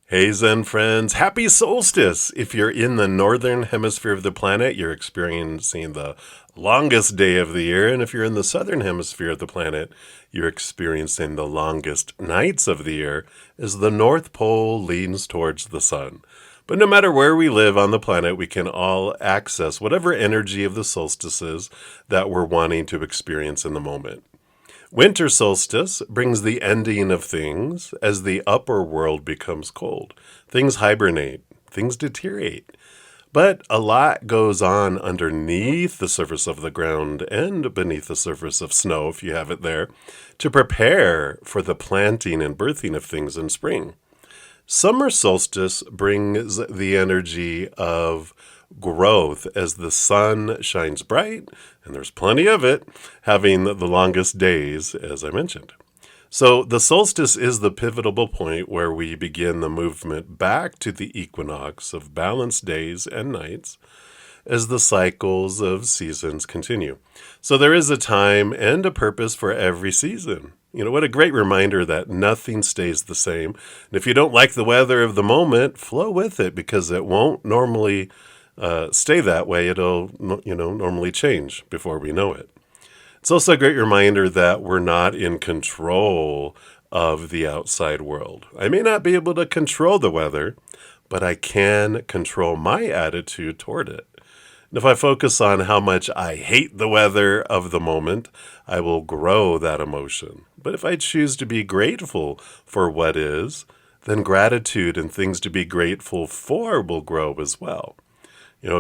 Hey Zen friends, happy solstice! If you're in the northern hemisphere of the planet, you're experiencing the longest day of the year, and if you're in the southern hemisphere of the planet, you're experiencing the longest nights of the year as the North Pole leans towards the sun. But no matter where we live on the planet, we can all access whatever energy of the solstices that we're wanting to experience in the moment. Winter solstice brings the ending of things as the upper world becomes cold. Things hibernate, things deteriorate. But a lot goes on underneath the surface of the ground and beneath the surface of snow, if you have it there, to prepare for the planting and birthing of things in spring. Summer solstice brings the energy of growth as the sun shines bright, and there's plenty of it, having the longest days, as I mentioned. So the solstice is the pivotal point where we begin the movement back to the equinox of balanced days and nights as the cycles of seasons continue. So there is a time and a purpose for every season. What a great reminder that nothing stays the same. And if you don't like the weather of the moment, flow with it because it won't normally stay that way. It'll, normally change before we know it. It's also a great reminder that we're not in control of the outside world. I may not be able to control the weather, but I can control my attitude toward it. And if I focus on how much I hate the weather of the moment, I will grow that emotion. But if I choose to be grateful for what is, then gratitude and things to be grateful for will grow as well.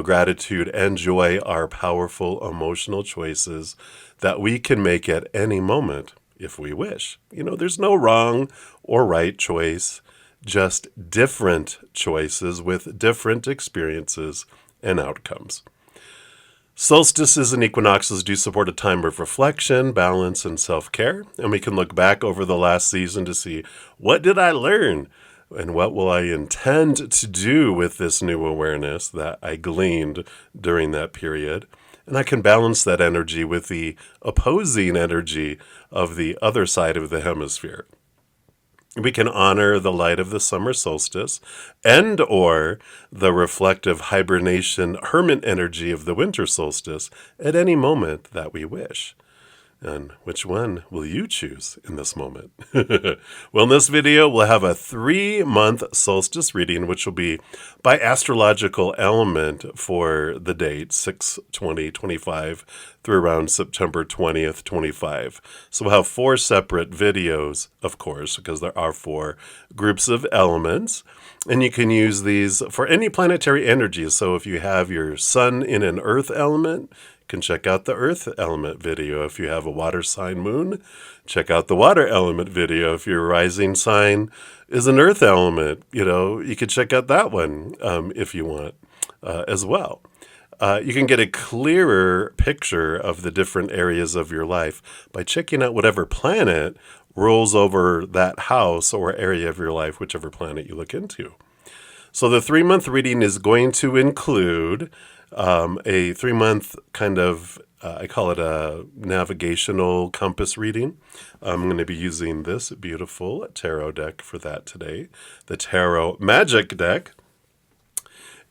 Gratitude and joy are powerful emotional choices that we can make at any moment if we wish. There's no wrong or right choice, just different choices with different experiences and outcomes. Solstices and equinoxes do support a time of reflection, balance, and self-care, and we can look back over the last season to see what did I learn and what will I intend to do with this new awareness that I gleaned during that period. And I can balance that energy with the opposing energy of the other side of the hemisphere. We can honor the light of the summer solstice and or the reflective hibernation hermit energy of the winter solstice at any moment that we wish. And which one will you choose in this moment? Well, in this video, we'll have a 3-month solstice reading, which will be by astrological element for the date 6/20/25 through around September 20th, 25. So we'll have 4 separate videos, of course, because there are 4 groups of elements. And you can use these for any planetary energies. So if you have your sun in an earth element, you can check out the earth element video. If you have a water sign moon, check out the water element video. If your rising sign is an earth element, you could check out that one if you want as well. You can get a clearer picture of the different areas of your life by checking out whatever planet rolls over that house or area of your life, whichever planet you look into. So the 3-month reading is going to include a 3-month kind of, I call it a navigational compass reading. I'm going to be using this beautiful tarot deck for that today, the Tarot Magic deck.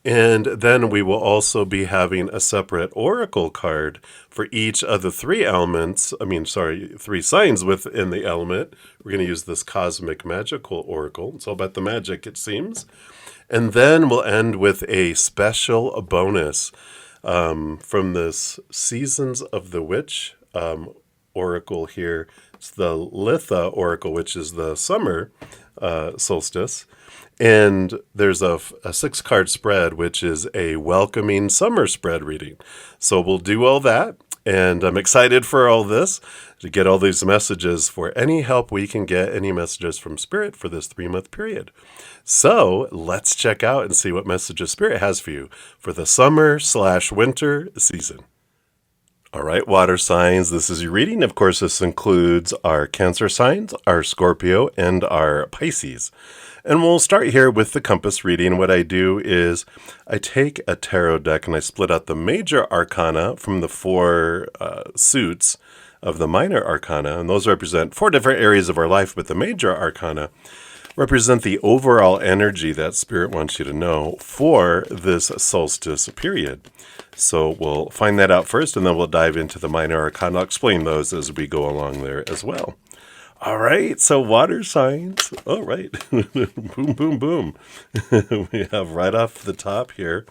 And then we will also be having a separate oracle card for each of the 3 signs within the element. We're going to use this cosmic magical oracle. It's all about the magic, it seems. And then we'll end with a special bonus from this Seasons of the Witch oracle here. It's the Litha oracle, which is the summer solstice. And there's a 6-card spread, which is a welcoming summer spread reading. So we'll do all that. And I'm excited for all this, to get all these messages for any help we can get, any messages from Spirit for this 3-month period. So let's check out and see what messages Spirit has for you for the summer/winter season. All right, water signs, this is your reading. Of course, this includes our Cancer signs, our Scorpio, and our Pisces. And we'll start here with the compass reading. What I do is I take a tarot deck and I split out the major arcana from the 4 suits of the minor arcana. And those represent 4 different areas of our life, but the major arcana represent the overall energy that Spirit wants you to know for this solstice period. So we'll find that out first, and then we'll dive into the minor arcana. I'll explain those as we go along there as well. All right, so water signs. All right, boom, boom, boom. We have right off the top here,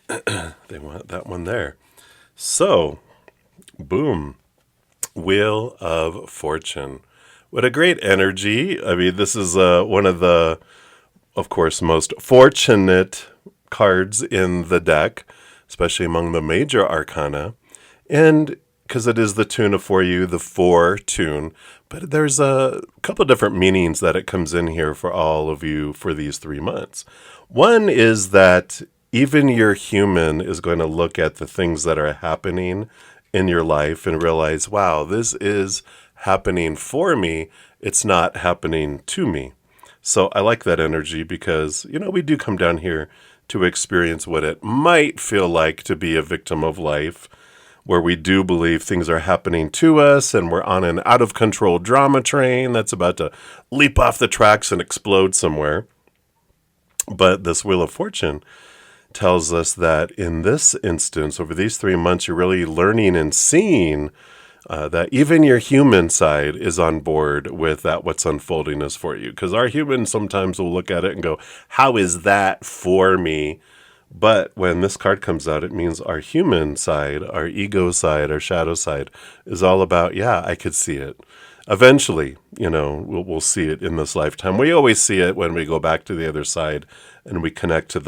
they want that one there. So, boom, Wheel of Fortune. What a great energy. I mean, this is one of the, of course, most fortunate cards in the deck, especially among the major arcana. And because it is the tune of for you, the 4 tune. But there's a couple different meanings that it comes in here for all of you for these 3 months. One is that even your human is going to look at the things that are happening in your life and realize, wow, this is happening for me. It's not happening to me. So I like that energy because, we do come down here to experience what it might feel like to be a victim of life, where we do believe things are happening to us and we're on an out-of-control drama train that's about to leap off the tracks and explode somewhere. But this Wheel of Fortune tells us that in this instance, over these 3 months, you're really learning and seeing that even your human side is on board with that what's unfolding is for you. Because our humans sometimes will look at it and go, how is that for me? But when this card comes out, it means our human side, our ego side, our shadow side is all about, yeah, I could see it. Eventually, we'll see it in this lifetime. We always see it when we go back to the other side and we connect to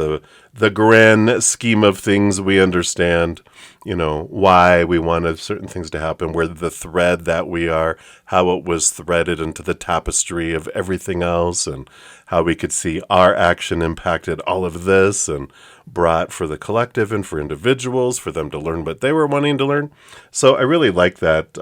the grand scheme of things. We understand, why we wanted certain things to happen, where the thread that we are, how it was threaded into the tapestry of everything else, and how we could see our action impacted all of this and brought for the collective and for individuals, for them to learn what they were wanting to learn. So I really like that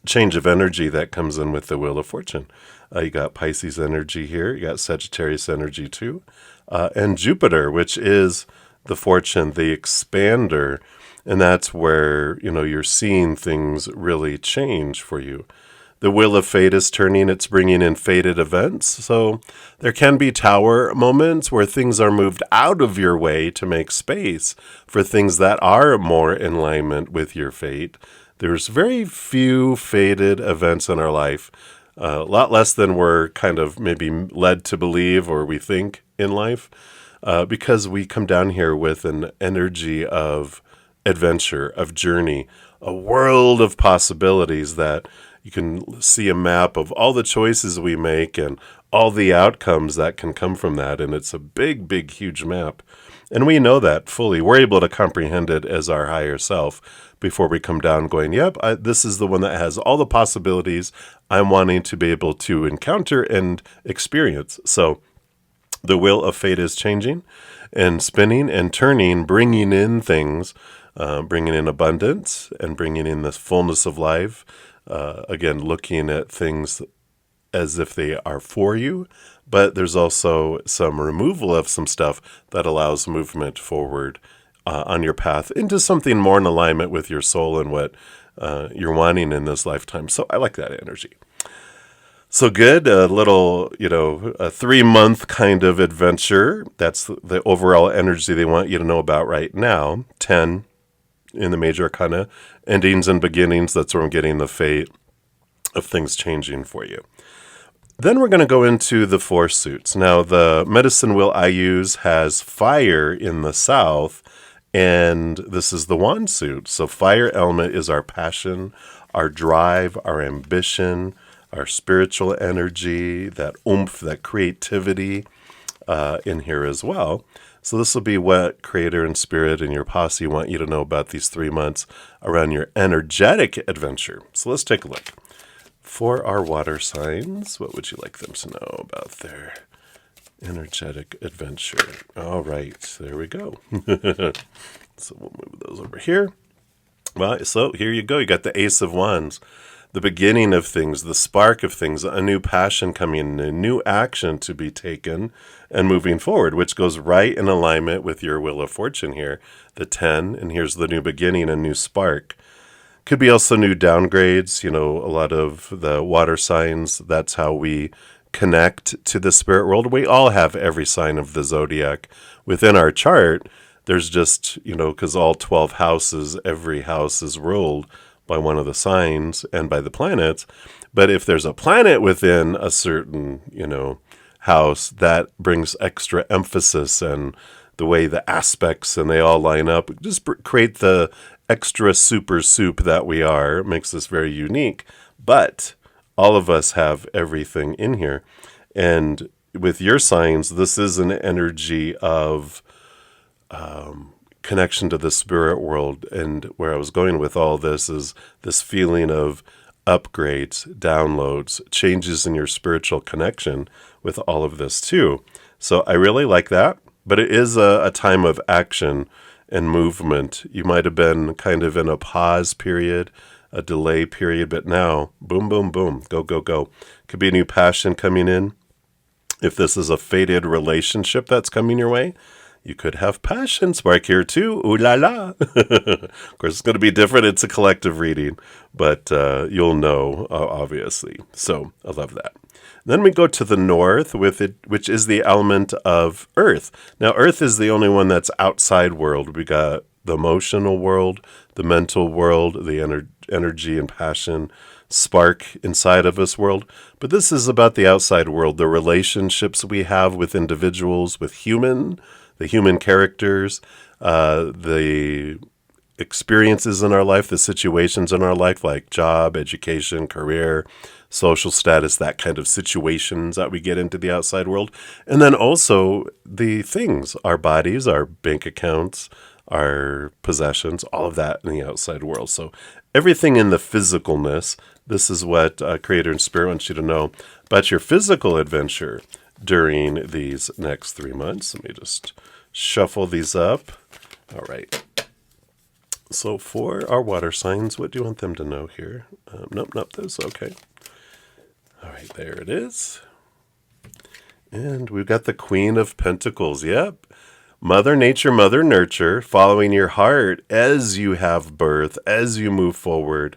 change of energy that comes in with the Wheel of Fortune. You got Pisces energy here. You got Sagittarius energy too. And Jupiter, which is the fortune, the expander. And that's where, you're seeing things really change for you. The Wheel of Fate is turning. It's bringing in fated events. So there can be tower moments where things are moved out of your way to make space for things that are more in alignment with your fate. There's very few fated events in our life, a lot less than we're kind of maybe led to believe or we think in life, because we come down here with an energy of adventure, of journey, a world of possibilities that you can see a map of all the choices we make and all the outcomes that can come from that. And it's a big, big, huge map. And we know that fully. We're able to comprehend it as our higher self before we come down going, yep, this is the one that has all the possibilities I'm wanting to be able to encounter and experience. So the Wheel of Fate is changing and spinning and turning, bringing in things, bringing in abundance and bringing in this fullness of life. Again, looking at things as if they are for you, but there's also some removal of some stuff that allows movement forward on your path into something more in alignment with your soul and what you're wanting in this lifetime. So I like that energy. So good, a little, a 3-month kind of adventure. That's the overall energy they want you to know about right now. 10 in the major arcana, endings and beginnings. That's where I'm getting the fate of things changing for you. Then we're going to go into the 4 suits. Now, the medicine wheel I use has fire in the south, and this is the wand suit. So fire element is our passion, our drive, our ambition, our spiritual energy, that oomph, that creativity in here as well. So this will be what Creator and Spirit and your posse want you to know about these 3 months around your energetic adventure. So let's take a look. For our water signs, what would you like them to know about their energetic adventure? All right, there we go. So we'll move those over here. Well, so here you go. You got the Ace of Wands, the beginning of things, the spark of things, a new passion coming in, a new action to be taken and moving forward, which goes right in alignment with your Wheel of Fortune here, the 10, and here's the new beginning, a new spark. Could be also new downgrades, a lot of the water signs, that's how we connect to the spirit world. We all have every sign of the zodiac within our chart. There's just, because all 12 houses, every house is ruled by one of the signs and by the planets. But if there's a planet within a certain, house, that brings extra emphasis, and the way the aspects and they all line up just create the extra super soup that we are. It makes us very unique. But all of us have everything in here. And with your signs, this is an energy of connection to the spirit world. And where I was going with all this is this feeling of upgrades, downloads, changes in your spiritual connection with all of this too. So I really like that, but it is a time of action and movement. You might have been kind of in a pause period, a delay period, but now, boom, boom, boom, go, go, go. Could be a new passion coming in. If this is a fated relationship that's coming your way, you could have passion spark here too. Ooh la la. Of course, it's going to be different. It's a collective reading, but you'll know, obviously. So I love that. Then we go to the north with it, which is the element of earth. Now, earth is the only one that's outside world. We got the emotional world, the mental world, the energy and passion spark inside of us world. But this is about the outside world, the relationships we have with individuals, with the human characters, the experiences in our life, the situations in our life, like job, education, career, social status, that kind of situations that we get into the outside world. And then also the things, our bodies, our bank accounts, our possessions, all of that in the outside world. So everything in the physicalness, this is what Creator and Spirit wants you to know about your physical adventure during these next 3 months. Let me just shuffle these up. All right. So for our water signs, what do you want them to know here? Nope, this. Okay. All right, there it is. And we've got the Queen of Pentacles. Yep. Mother Nature, Mother Nurture, following your heart as you have birth, as you move forward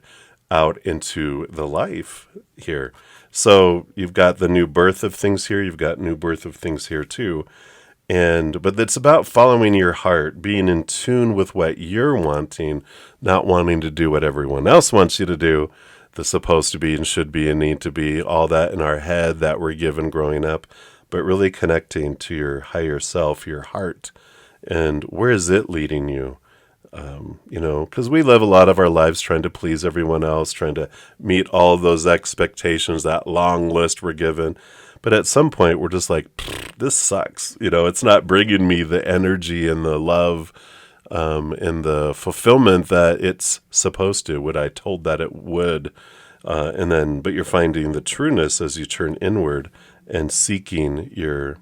out into the life here. So you've got the new birth of things here. You've got new birth of things here too. But it's about following your heart, being in tune with what you're wanting, not wanting to do what everyone else wants you to do. The supposed to be and should be and need to be, all that in our head that we're given growing up, but really connecting to your higher self, your heart, and where is it leading you? Because we live a lot of our lives trying to please everyone else, trying to meet all of those expectations, that long list we're given. But at some point, we're just like, this sucks. It's not bringing me the energy and the love and the fulfillment that it's supposed to, what I told that it would. But you're finding the trueness as you turn inward and seeking your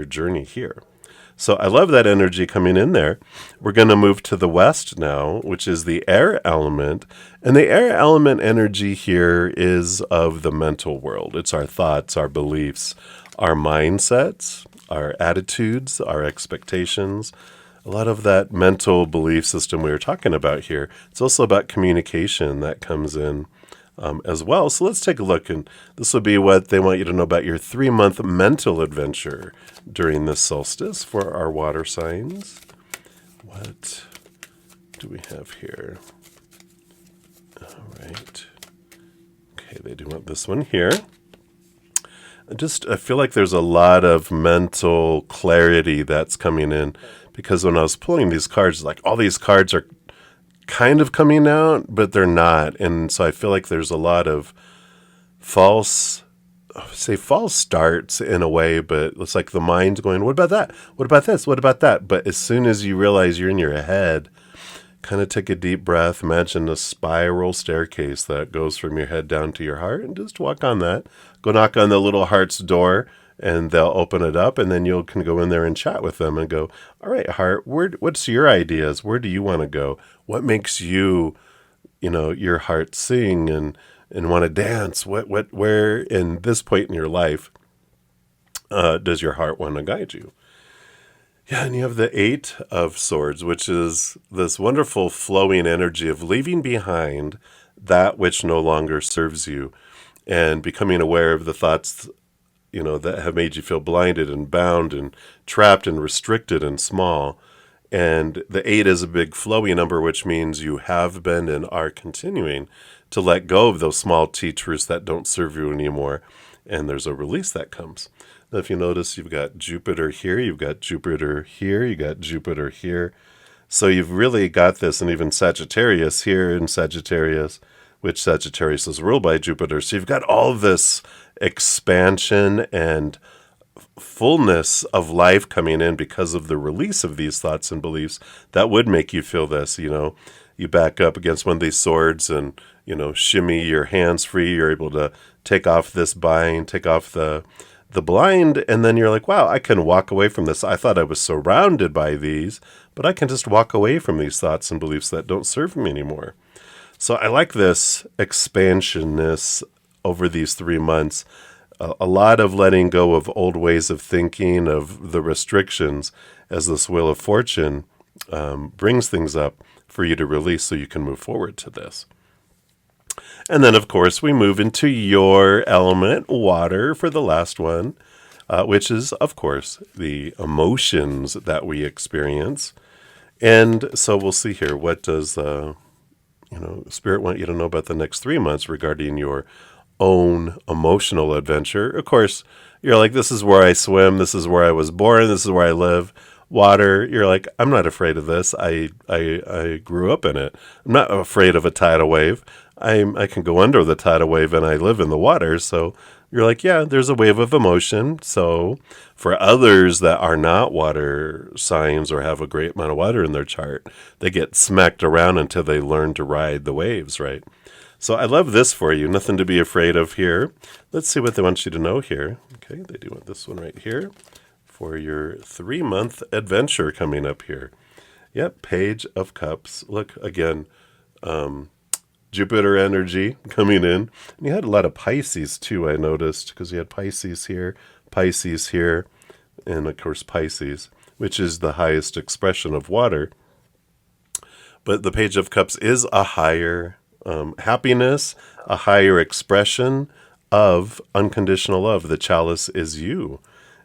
journey here. So I love that energy coming in there. We're going to move to the west now, which is the air element. And the air element energy here is of the mental world. It's our thoughts, our beliefs, our mindsets, our attitudes, our expectations. A lot of that mental belief system we were talking about here. It's also about communication that comes in as well. So let's take a look, and this will be what they want you to know about your 3-month mental adventure during this solstice for our water signs. What do we have here? All right. Okay, they do want this one here. I feel like there's a lot of mental clarity that's coming in, because when I was pulling these cards, like all these cards are kind of coming out, but they're not. And so I feel like there's a lot of false starts in a way, but it's like the mind's going, what about that? What about this? What about that? But as soon as you realize you're in your head, kind of take a deep breath, imagine a spiral staircase that goes from your head down to your heart, and just walk on that. Go knock on the little heart's door, and they'll open it up, and then you can go in there and chat with them and go, all right, heart, what's your ideas? Where do you want to go? What makes you, your heart sing and want to dance? Where in this point in your life does your heart want to guide you? Yeah, and you have the 8 of Swords, which is this wonderful flowing energy of leaving behind that which no longer serves you and becoming aware of the thoughts that have made you feel blinded and bound and trapped and restricted and small. And the 8 is a big flowy number, which means you have been and are continuing to let go of those small teachers that don't serve you anymore. And there's a release that comes. Now, if you notice, you've got Jupiter here, you've got Jupiter here, you got Jupiter here. So you've really got this, and even Sagittarius here in Sagittarius, which Sagittarius is ruled by Jupiter. So you've got all this expansion and fullness of life coming in because of the release of these thoughts and beliefs that would make you feel this. You back up against one of these swords and, shimmy your hands free. You're able to take off this bind, take off the blind, and then you're like, wow, I can walk away from this. I thought I was surrounded by these, but I can just walk away from these thoughts and beliefs that don't serve me anymore. So I like this expansionness over these 3 months. A lot of letting go of old ways of thinking, of the restrictions, as this Wheel of Fortune brings things up for you to release so you can move forward to this. And then, of course, we move into your element, water, for the last one, which is, of course, the emotions that we experience. And so we'll see here, what does Spirit want you to know about the next 3 months regarding your own emotional adventure. Of course, you're like, this is where I swim, this is where I was born, this is where I live. Water, you're like, I'm not afraid of this. I grew up in it. I'm not afraid of a tidal wave. I can go under the tidal wave and I live in the water. So you're like, yeah, there's a wave of emotion. So for others that are not water signs or have a great amount of water in their chart, they get smacked around until they learn to ride the waves, right? So I love this for you. Nothing to be afraid of here. Let's see what they want you to know here. Okay, they do want this one right here for your 3-month adventure coming up here. Yep, Page of Cups. Look, again, Jupiter energy coming in. And you had a lot of Pisces too, I noticed, because you had Pisces here, and of course Pisces, which is the highest expression of water. But the Page of Cups is a higher happiness, a higher expression of unconditional love. The chalice is you,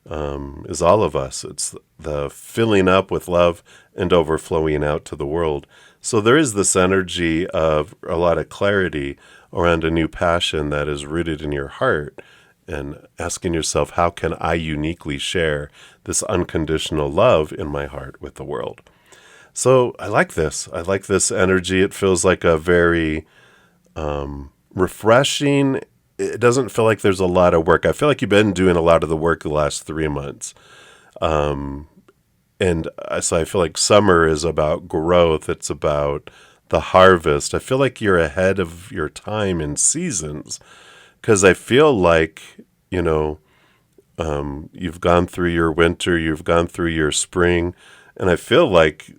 is all of us. It's the filling up with love and overflowing out to the world. So there is this energy of a lot of clarity around a new passion that is rooted in your heart, and asking yourself, how can I uniquely share this unconditional love in my heart with the world? So I like this. I like this energy. It feels like a very refreshing. It doesn't feel like there's a lot of work. I feel like you've been doing a lot of the work the last 3 months. And so I feel like summer is about growth. It's about the harvest. I feel like you're ahead of your time in seasons, because I feel like, you've gone through your winter, you've gone through your spring, and I feel like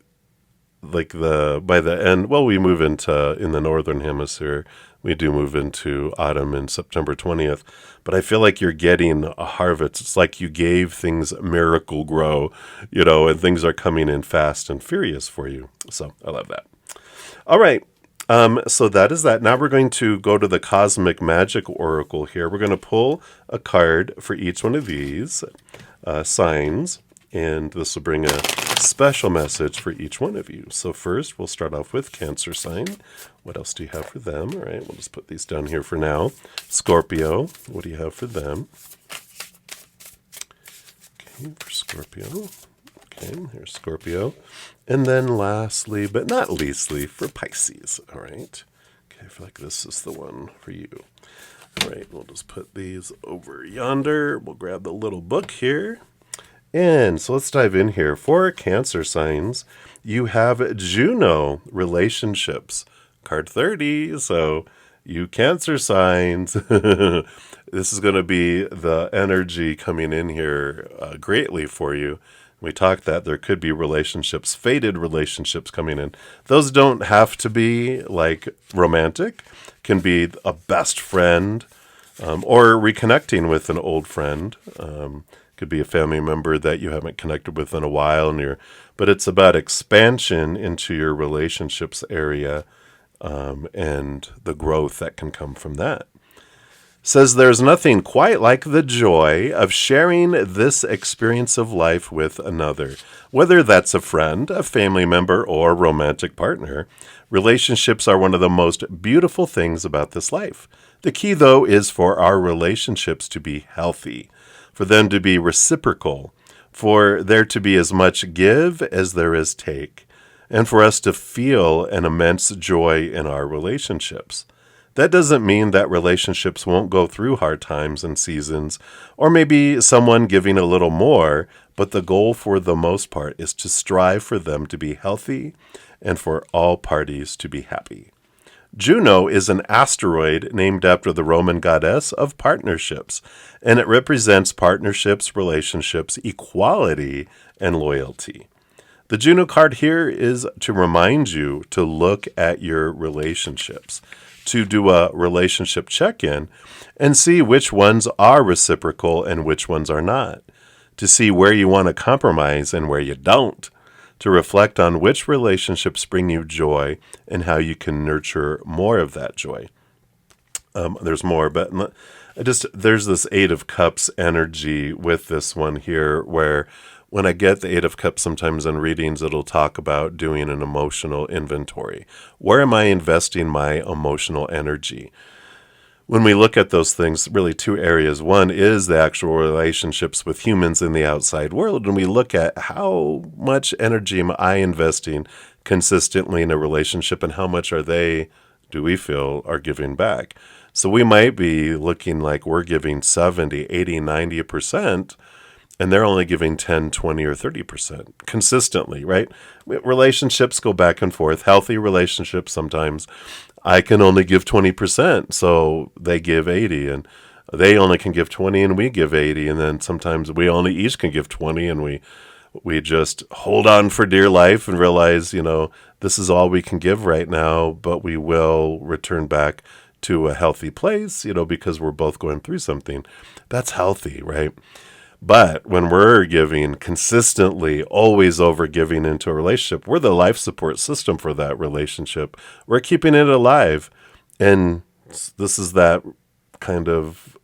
by the end, well, we move in the northern hemisphere, we do move into autumn in September 20th, but I feel like you're getting a harvest. It's like you gave things miracle grow, and things are coming in fast and furious for you. So I love that. All right. So that is that. Now we're going to go to the Cosmic Magic Oracle here. We're going to pull a card for each one of these signs, and this will bring a special message for each one of you. So first, we'll start off with Cancer sign. What else do you have for them? All right, we'll just put these down here for now. Scorpio, what do you have for them? Okay, for Scorpio. Okay, here's Scorpio. And then lastly, but not leastly, for Pisces. All right. Okay, I feel like this is the one for you. All right, we'll just put these over yonder. We'll grab the little book here. And so let's dive in here. For Cancer signs, you have Juno, relationships, card 30. So you Cancer signs, this is going to be the energy coming in here greatly for you. We talked that there could be relationships, fated relationships coming in. Those don't have to be like romantic, can be a best friend, or reconnecting with an old friend. Could be a family member that you haven't connected with in a while, but it's about expansion into your relationships area, and the growth that can come from that. Says there's nothing quite like the joy of sharing this experience of life with another. Whether that's a friend, a family member, or romantic partner, relationships are one of the most beautiful things about this life. The key, though, is for our relationships to be healthy, for them to be reciprocal, for there to be as much give as there is take, and for us to feel an immense joy in our relationships. That doesn't mean that relationships won't go through hard times and seasons, or maybe someone giving a little more, but the goal for the most part is to strive for them to be healthy and for all parties to be happy. Juno is an asteroid named after the Roman goddess of partnerships, and it represents partnerships, relationships, equality, and loyalty. The Juno card here is to remind you to look at your relationships, to do a relationship check-in and see which ones are reciprocal and which ones are not, to see where you want to compromise and where you don't, to reflect on which relationships bring you joy and how you can nurture more of that joy. There's more, but there's this Eight of Cups energy with this one here where when I get the Eight of Cups, sometimes in readings, it'll talk about doing an emotional inventory. Where am I investing my emotional energy? When we look at those things, really two areas. One is the actual relationships with humans in the outside world, and we look at how much energy am I investing consistently in a relationship and how much do we feel are giving back? So we might be looking like we're giving 70, 80, 90%, and they're only giving 10, 20, or 30% consistently, right? Relationships go back and forth. Healthy relationships, sometimes I can only give 20%, so they give 80, and they only can give 20, and we give 80, and then sometimes we only each can give 20, and we just hold on for dear life and realize, this is all we can give right now, but we will return back to a healthy place, because we're both going through something. That's healthy, right? But when we're giving consistently, always over giving into a relationship, we're the life support system for that relationship. We're keeping it alive. And this is that kind of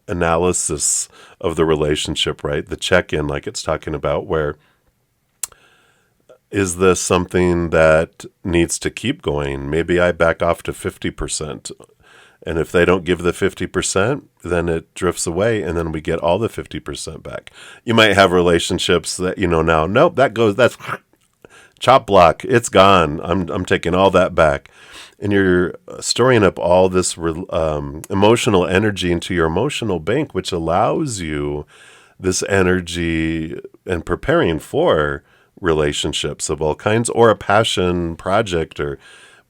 analysis of the relationship, right? The check-in, like it's talking about, where is this something that needs to keep going? Maybe I back off to 50%. And if they don't give the 50%, then it drifts away, and then we get all the 50% back. You might have relationships that, now, nope, that's chop block. It's gone. I'm taking all that back. And you're storing up all this emotional energy into your emotional bank, which allows you this energy and preparing for relationships of all kinds or a passion project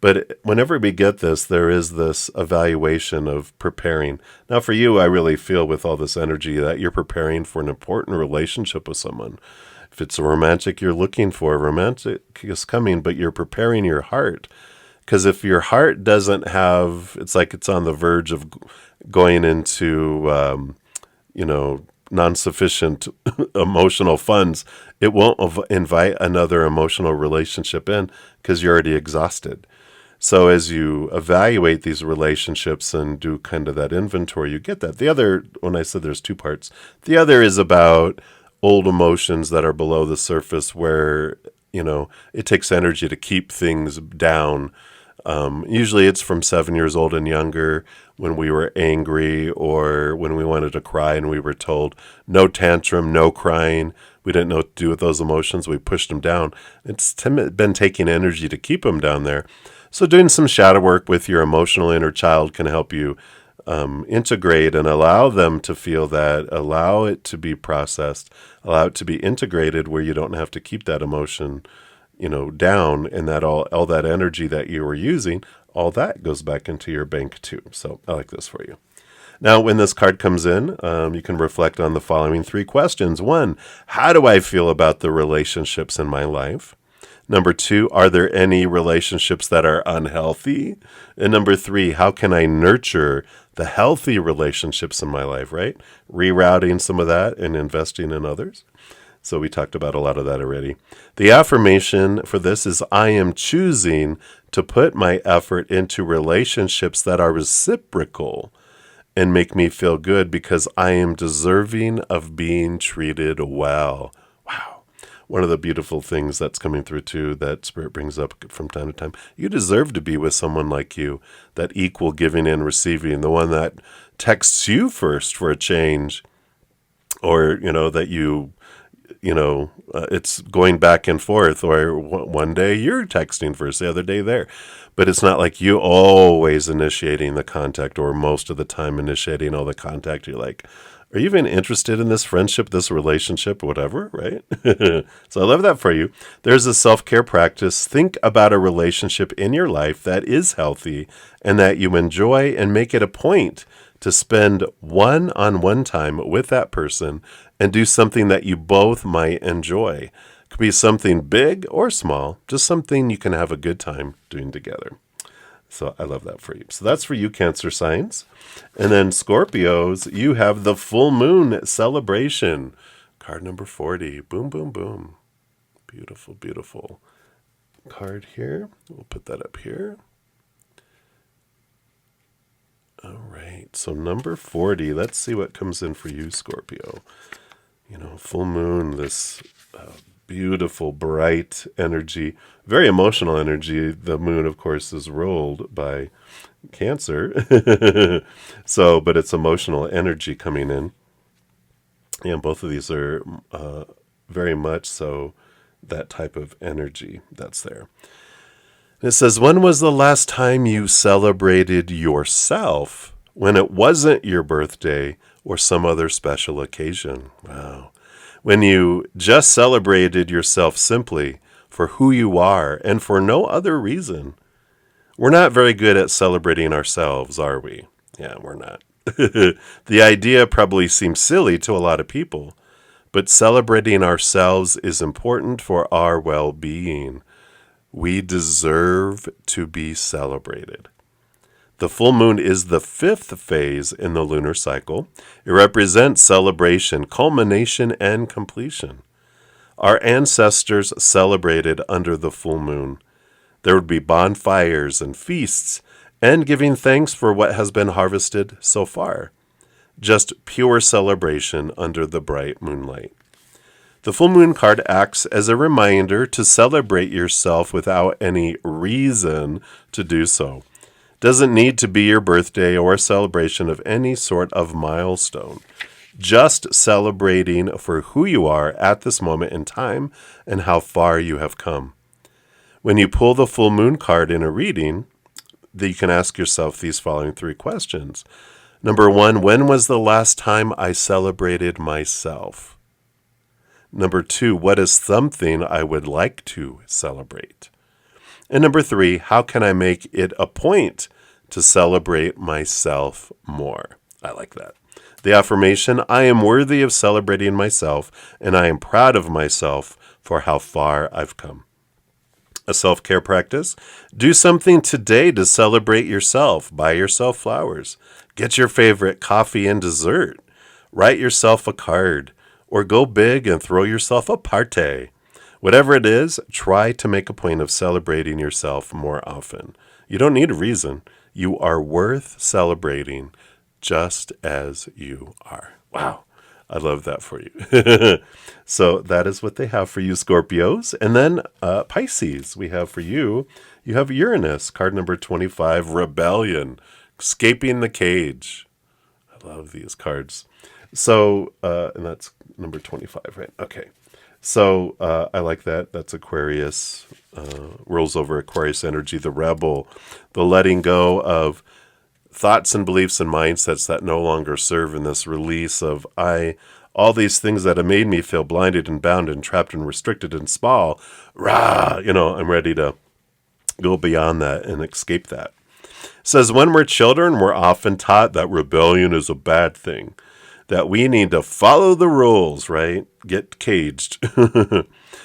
But whenever we get this, there is this evaluation of preparing. Now, for you, I really feel with all this energy that you're preparing for an important relationship with someone. If it's a romantic you're looking for, romantic is coming, but you're preparing your heart. Because if your heart doesn't have, it's like it's on the verge of going into, non-sufficient emotional funds, it won't invite another emotional relationship in because you're already exhausted. So as you evaluate these relationships and do kind of that inventory, you get that. The other, when I said there's two parts, the other is about old emotions that are below the surface where, it takes energy to keep things down. Usually it's from 7 years old and younger when we were angry or when we wanted to cry and we were told no tantrum, no crying. We didn't know what to do with those emotions. We pushed them down. It's been taking energy to keep them down there. So doing some shadow work with your emotional inner child can help you integrate and allow them to feel that, allow it to be processed, allow it to be integrated where you don't have to keep that emotion, down, and that all that energy that you were using, all that goes back into your bank too. So I like this for you. Now, when this card comes in, you can reflect on the following three questions. 1, how do I feel about the relationships in my life? Number 2, are there any relationships that are unhealthy? And number 3, how can I nurture the healthy relationships in my life, right? Rerouting some of that and investing in others. So we talked about a lot of that already. The affirmation for this is I am choosing to put my effort into relationships that are reciprocal and make me feel good because I am deserving of being treated well. Wow. One of the beautiful things that's coming through too that Spirit brings up from time to time. You deserve to be with someone like you, that equal giving and receiving, the one that texts you first for a change, or, that it's going back and forth, or one day you're texting first, the other day there. But it's not like you always initiating the contact, or most of the time initiating all the contact. You're like, are you even interested in this friendship, this relationship, whatever, right? So I love that for you. There's a self-care practice. Think about a relationship in your life that is healthy and that you enjoy, and make it a point to spend one-on-one time with that person and do something that you both might enjoy. It could be something big or small, just something you can have a good time doing together. So I love that for you. So that's for you, Cancer signs. And then Scorpios, you have the full moon celebration. Card number 40. Boom, boom, boom. Beautiful, beautiful card here. We'll put that up here. All right. So number 40. Let's see what comes in for you, Scorpio. Full moon, this beautiful, bright energy, very emotional energy. The moon, of course, is ruled by Cancer. But it's emotional energy coming in. And both of these are very much so that type of energy that's there. And it says, when was the last time you celebrated yourself when it wasn't your birthday or some other special occasion? Wow. When you just celebrated yourself simply for who you are and for no other reason. We're not very good at celebrating ourselves, are we? Yeah, we're not. The idea probably seems silly to a lot of people, but celebrating ourselves is important for our well-being. We deserve to be celebrated. The full moon is the 5th phase in the lunar cycle. It represents celebration, culmination, and completion. Our ancestors celebrated under the full moon. There would be bonfires and feasts, and giving thanks for what has been harvested so far. Just pure celebration under the bright moonlight. The full moon card acts as a reminder to celebrate yourself without any reason to do so. Doesn't need to be your birthday or a celebration of any sort of milestone. Just celebrating for who you are at this moment in time and how far you have come. When you pull the full moon card in a reading, you can ask yourself these following 3 questions. Number 1, when was the last time I celebrated myself? Number 2, what is something I would like to celebrate? And number 3, how can I make it a point to celebrate myself more? I like that. The affirmation, I am worthy of celebrating myself, and I am proud of myself for how far I've come. A self-care practice, do something today to celebrate yourself. Buy yourself flowers. Get your favorite coffee and dessert. Write yourself a card, or go big and throw yourself a party. Whatever it is, try to make a point of celebrating yourself more often. You don't need a reason. You are worth celebrating just as you are. Wow. I love that for you. So that is what they have for you, Scorpios. And then Pisces, we have for you, you have Uranus, card number 25, Rebellion, escaping the cage. I love these cards. So, and that's number 25, right? Okay. So I like that. That's Aquarius, rolls over Aquarius energy, the rebel, the letting go of thoughts and beliefs and mindsets that no longer serve, in this release of all these things that have made me feel blinded and bound and trapped and restricted and small. I'm ready to go beyond that and escape that. It says, when we're children, we're often taught that rebellion is a bad thing, that we need to follow the rules, right? Get caged.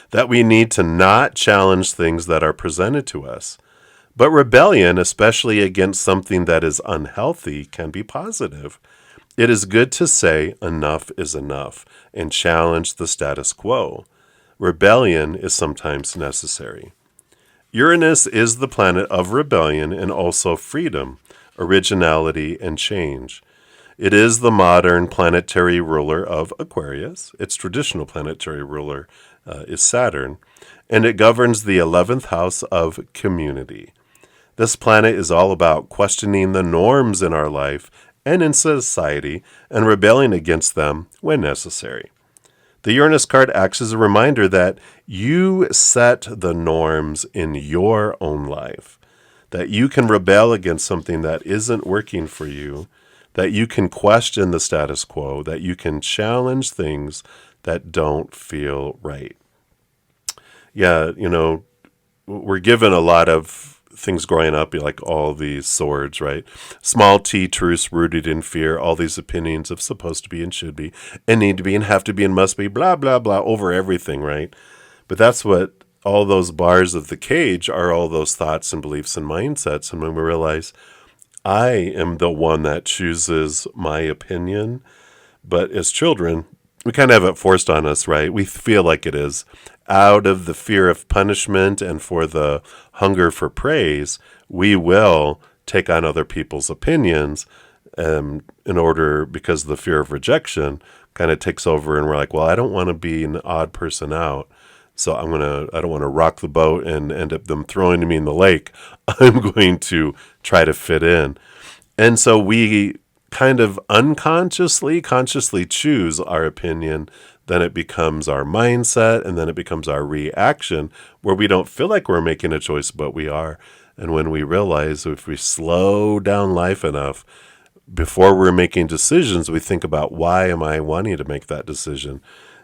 That we need to not challenge things that are presented to us. But rebellion, especially against something that is unhealthy, can be positive. It is good to say enough is enough and challenge the status quo. Rebellion is sometimes necessary. Uranus is the planet of rebellion and also freedom, originality, and change. It is the modern planetary ruler of Aquarius. Its traditional planetary ruler is Saturn, and it governs the 11th house of community. This planet is all about questioning the norms in our life and in society and rebelling against them when necessary. The Uranus card acts as a reminder that you set the norms in your own life, that you can rebel against something that isn't working for you, that you can question the status quo, that you can challenge things that don't feel right. Yeah, we're given a lot of things growing up, like all these swords, right? Small t truths rooted in fear, all these opinions of supposed to be and should be and need to be and have to be and must be, blah, blah, blah, over everything, right? But that's what all those bars of the cage are, all those thoughts and beliefs and mindsets. And when we realize I am the one that chooses my opinion, but as children, we kind of have it forced on us, right? We feel like it is. Out of the fear of punishment and for the hunger for praise, we will take on other people's opinions because the fear of rejection kind of takes over, and we're like, well, I don't want to be an odd person out, so I don't want to rock the boat and end up them throwing me in the lake. I'm going to try to fit in. And so we kind of consciously choose our opinion, then it becomes our mindset, and then it becomes our reaction, where we don't feel like we're making a choice, but we are. And when we realize, if we slow down life enough, before we're making decisions, we think about, why am I wanting to make that decision?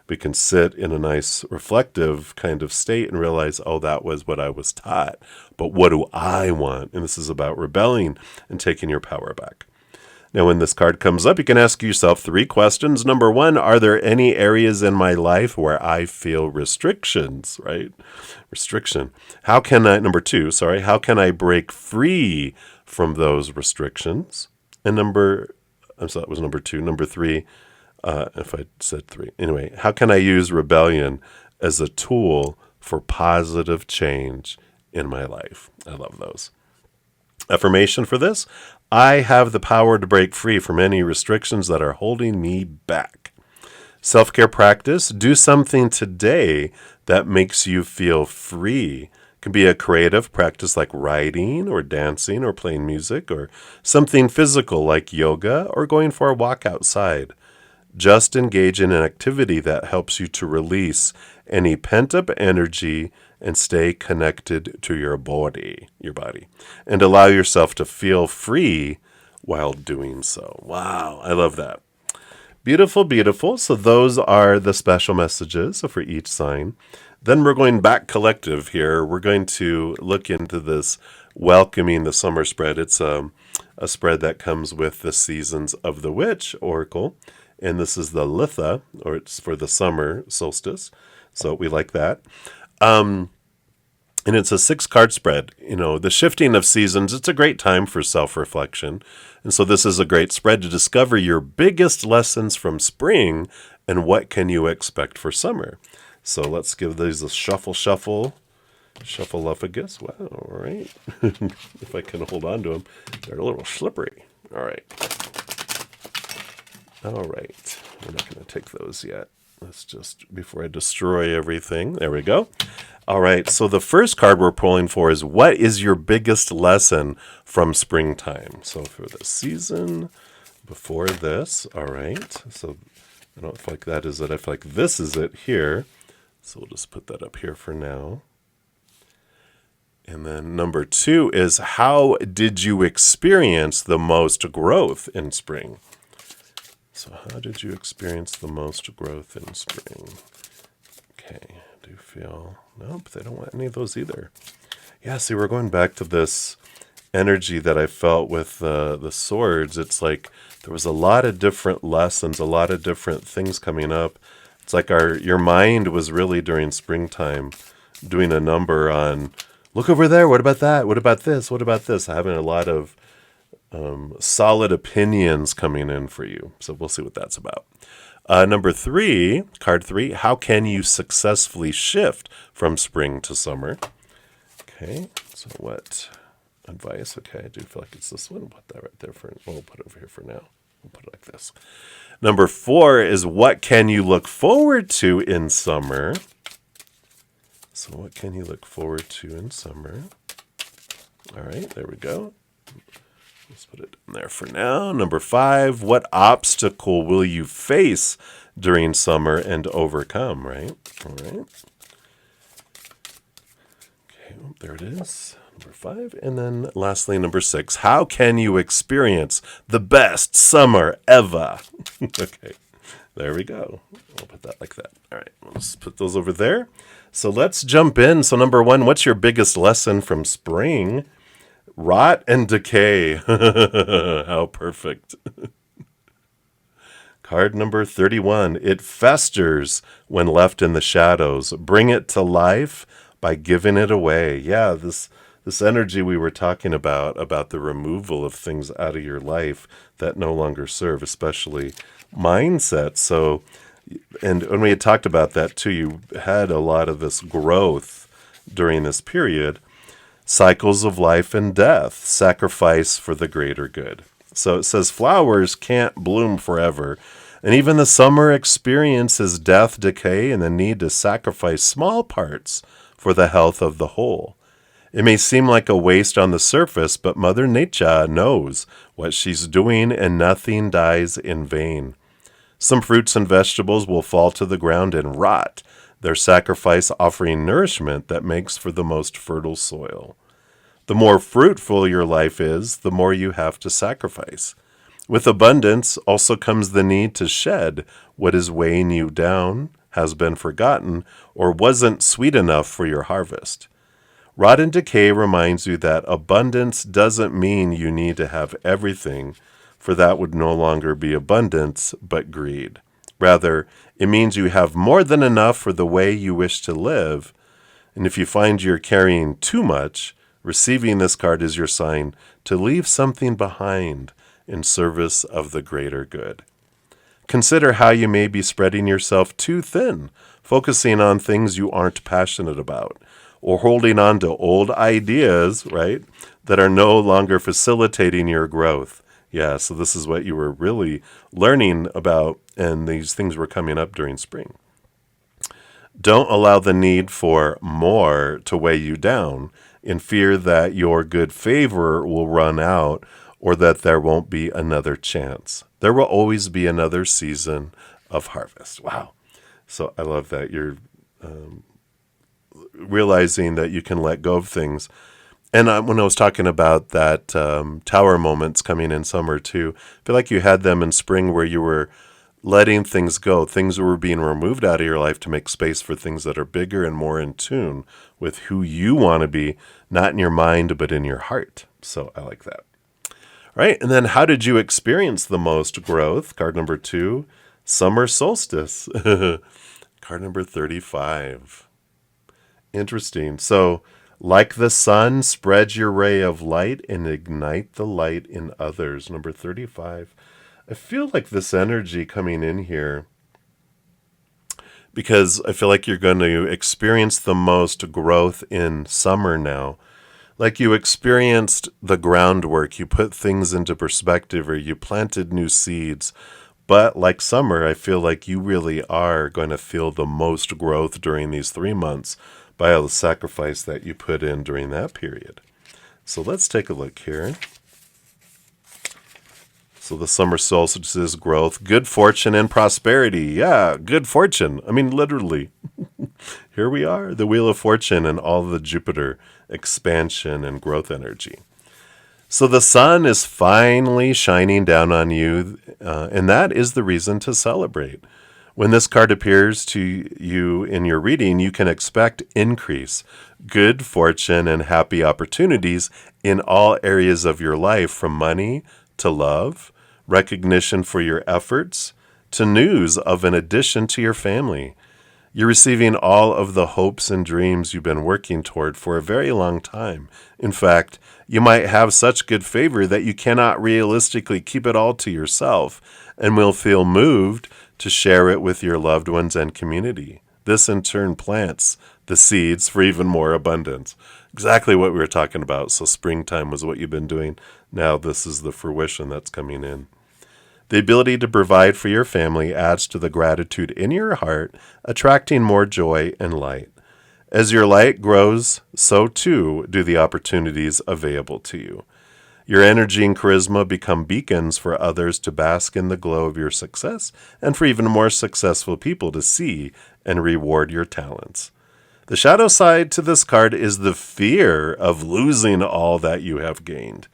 We can sit in a nice reflective kind of state and realize, oh, that was what I was taught, but what do I want? And this is about rebelling and taking your power back. Now, when this card comes up, you can ask yourself 3 questions. Number 1, are there any areas in my life where I feel restrictions, right? Restriction. Number 2, how can I break free from those restrictions? And that was number 2. Number 3, if I said 3. Anyway, how can I use rebellion as a tool for positive change in my life? I love those. Affirmation for this: I have the power to break free from any restrictions that are holding me back. Self-care practice: do something today that makes you feel free. It can be a creative practice like writing or dancing or playing music, or something physical like yoga or going for a walk outside. Just engage in an activity that helps you to release any pent-up energy and stay connected to your body, and allow yourself to feel free while doing so. Wow, I love that. Beautiful, beautiful. So those are the special messages for each sign. Then we're going back collective here. We're going to look into this welcoming the summer spread. It's a spread that comes with the Seasons of the Witch Oracle. And this is the Litha, or it's for the summer solstice. So we like that. And it's a 6-card spread. The shifting of seasons, it's a great time for self-reflection. And so this is a great spread to discover your biggest lessons from spring and what can you expect for summer. So let's give these a shuffle-uphagus. Wow, all right. If I can hold on to them. They're a little slippery. All right. We're not going to take those yet. Let's just, before I destroy everything. There we go. All right. So the first card we're pulling for is, what is your biggest lesson from springtime? So for the season before this. All right. So I don't feel like that is it. I feel like this is it here. So we'll just put that up here for now. And then number 2 is, how did you experience the most growth in spring? So how did you experience the most growth in spring? Okay, I do feel, nope, they don't want any of those either. Yeah, see, we're going back to this energy that I felt with the swords. It's like there was a lot of different lessons, a lot of different things coming up. It's like your mind was really during springtime doing a number on, look over there, what about that? What about this? What about this? Having a lot of solid opinions coming in for you. So we'll see what that's about. Number 3, card 3, how can you successfully shift from spring to summer? Okay, so what advice? Okay, I do feel like it's this one. We'll put that right there we'll put it over here for now. We'll put it like this. Number 4 is what can you look forward to in summer? So what can you look forward to in summer? All right, there we go. Let's put it in there for now. Number 5, what obstacle will you face during summer and overcome, right? All right. Okay, there it is. Number 5. And then lastly, number 6, how can you experience the best summer ever? Okay, there we go. I'll put that like that. All right, let's put those over there. So let's jump in. So number 1, what's your biggest lesson from spring? Rot and decay. How perfect. Card number 31. It festers when left in the shadows. Bring it to life by giving it away. Yeah, this energy we were talking about the removal of things out of your life that no longer serve, especially mindset. So, and when we had talked about that too, you had a lot of this growth during this period. Cycles of life and death, sacrifice for the greater good. So it says flowers can't bloom forever, and even the summer experiences death, decay, and the need to sacrifice small parts for the health of the whole. It may seem like a waste on the surface, but Mother Nature knows what she's doing, and nothing dies in vain. Some fruits and vegetables will fall to the ground and rot, their sacrifice offering nourishment that makes for the most fertile soil. The more fruitful your life is, the more you have to sacrifice. With abundance also comes the need to shed what is weighing you down, has been forgotten, or wasn't sweet enough for your harvest. Rot and decay reminds you that abundance doesn't mean you need to have everything, for that would no longer be abundance, but greed. Rather, it means you have more than enough for the way you wish to live, and if you find you're carrying too much, receiving this card is your sign to leave something behind in service of the greater good. Consider how you may be spreading yourself too thin, focusing on things you aren't passionate about, or holding on to old ideas, right, that are no longer facilitating your growth. Yeah, so this is what you were really learning about, and these things were coming up during spring. Don't allow the need for more to weigh you down in fear that your good favor will run out or that there won't be another chance. There will always be another season of harvest. Wow. So I love that you're realizing that you can let go of things. And when I was talking about that tower moments coming in summer too, I feel like you had them in spring where you were letting things go. Things were being removed out of your life to make space for things that are bigger and more in tune with who you want to be, not in your mind, but in your heart. So I like that. All right. And then how did you experience the most growth? Card number 2, summer solstice. Card number 35. Interesting. So, like the sun, spread your ray of light and ignite the light in others. Number 35. I feel like this energy coming in here, because I feel like you're going to experience the most growth in summer now. Like you experienced the groundwork, you put things into perspective, or you planted new seeds. But like summer, I feel like you really are going to feel the most growth during these 3 months by all the sacrifice that you put in during that period. So let's take a look here. So the summer solstice is growth, good fortune, and prosperity. Yeah, good fortune. I mean, literally. Here we are, the Wheel of Fortune and all the Jupiter expansion and growth energy. So the sun is finally shining down on you, and that is the reason to celebrate. When this card appears to you in your reading, you can expect increase, good fortune, and happy opportunities in all areas of your life, from money to love, recognition for your efforts, to news of an addition to your family. You're receiving all of the hopes and dreams you've been working toward for a very long time. In fact, you might have such good favor that you cannot realistically keep it all to yourself and will feel moved to share it with your loved ones and community. This in turn plants the seeds for even more abundance. Exactly what we were talking about. So springtime was what you've been doing. Now this is the fruition that's coming in. The ability to provide for your family adds to the gratitude in your heart, attracting more joy and light. As your light grows, so too do the opportunities available to you. Your energy and charisma become beacons for others to bask in the glow of your success and for even more successful people to see and reward your talents. The shadow side to this card is the fear of losing all that you have gained.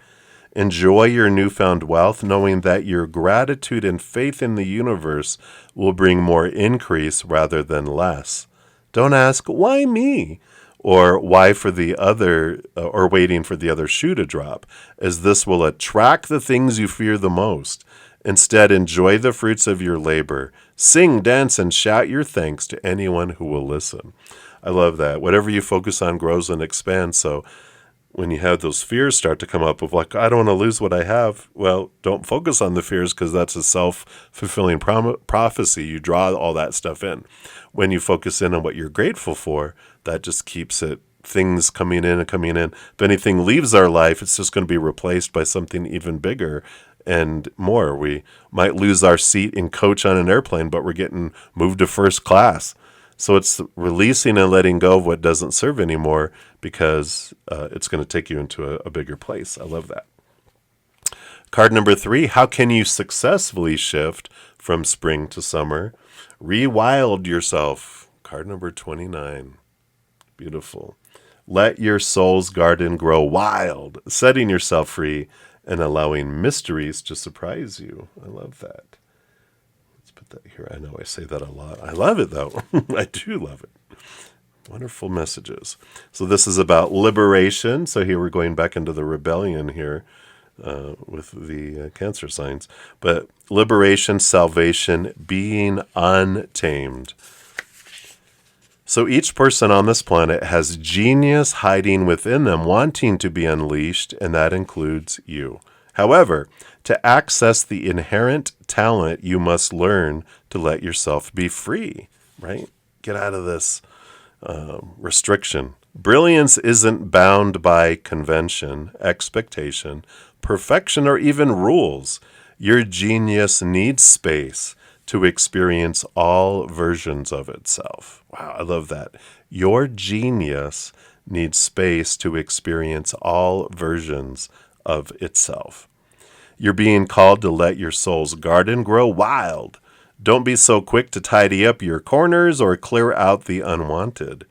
Enjoy your newfound wealth, knowing that your gratitude and faith in the universe will bring more increase rather than less. Don't ask, why me? Or why for the other, or waiting for the other shoe to drop, as this will attract the things you fear the most. Instead, enjoy the fruits of your labor. Sing, dance, and shout your thanks to anyone who will listen. I love that. Whatever you focus on grows and expands. So when you have those fears start to come up of like, I don't want to lose what I have, well, don't focus on the fears because that's a self-fulfilling prophecy. You draw all that stuff in. When you focus in on what you're grateful for, that just keeps it, things coming in and coming in. If anything leaves our life, it's just going to be replaced by something even bigger and more. We might lose our seat in coach on an airplane, but we're getting moved to first class. So it's releasing and letting go of what doesn't serve anymore because it's going to take you into a bigger place. I love that. Card number 3, how can you successfully shift from spring to summer? Rewild yourself. Card number 29. Beautiful. Let your soul's garden grow wild, setting yourself free and allowing mysteries to surprise you. I love that. Put that here. I know I say that a lot. I love it, though. I do love it. Wonderful messages. So this is about liberation. So here we're going back into the rebellion here with the Cancer signs. But liberation, salvation, being untamed. So each person on this planet has genius hiding within them, wanting to be unleashed, and that includes you. However, to access the inherent talent, you must learn to let yourself be free, right? Get out of this restriction. Brilliance isn't bound by convention, expectation, perfection, or even rules. Your genius needs space to experience all versions of itself. Wow, I love that. Your genius needs space to experience all versions of itself. You're being called to let your soul's garden grow wild. Don't be so quick to tidy up your corners or clear out the unwanted.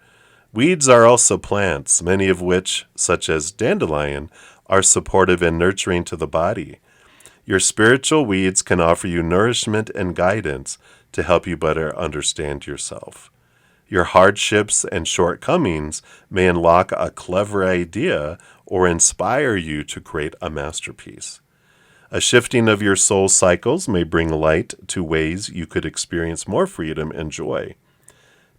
Weeds are also plants, many of which, such as dandelion, are supportive and nurturing to the body. Your spiritual weeds can offer you nourishment and guidance to help you better understand yourself. Your hardships and shortcomings may unlock a clever idea or inspire you to create a masterpiece. A shifting of your soul cycles may bring light to ways you could experience more freedom and joy.